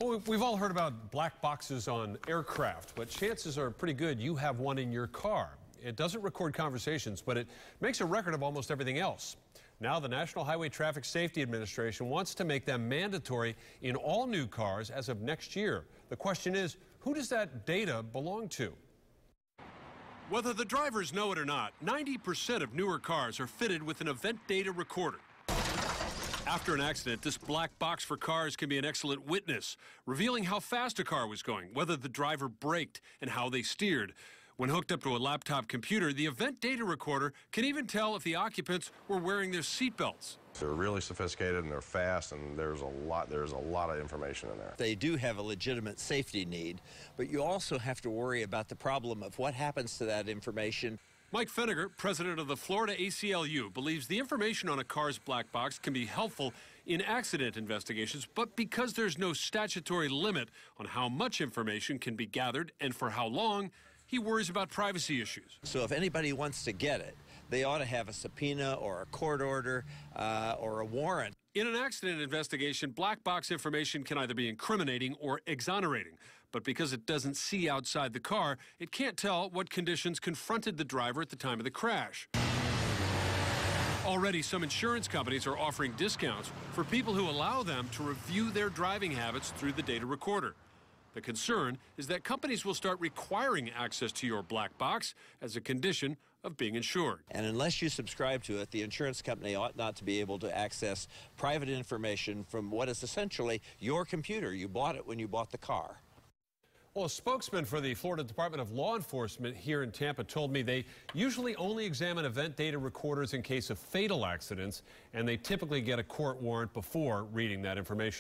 Well, we've all heard about black boxes on aircraft, but chances are pretty good you have one in your car. It doesn't record conversations, but it makes a record of almost everything else. Now the National Highway Traffic Safety Administration wants to make them mandatory in all new cars as of next year. The question is, who does that data belong to? Whether the drivers know it or not, 90% of newer cars are fitted with an event data recorder. After an accident, this black box for cars can be an excellent witness, revealing how fast a car was going, whether the driver braked, and how they steered. When hooked up to a laptop computer, the event data recorder can even tell if the occupants were wearing their seatbelts. They're really sophisticated and they're fast, and there's a lot of information in there. They do have a legitimate safety need, but you also have to worry about the problem of what happens to that information. Mike Feniger, president of the Florida ACLU, believes the information on a car's black box can be helpful in accident investigations, but because there's no statutory limit on how much information can be gathered and for how long, he worries about privacy issues. So if anybody wants to get it, they ought to have a subpoena or a court order or a warrant. In an accident investigation, black box information can either be incriminating or exonerating. But because it doesn't see outside the car, it can't tell what conditions confronted the driver at the time of the crash. Already, some insurance companies are offering discounts for people who allow them to review their driving habits through the data recorder. The concern is that companies will start requiring access to your black box as a condition of being insured. And unless you subscribe to it, the insurance company ought not to be able to access private information from what is essentially your computer. You bought it when you bought the car. Well, a spokesman for the Florida Department of Law Enforcement here in Tampa told me they usually only examine event data recorders in case of fatal accidents, and they typically get a court warrant before reading that information.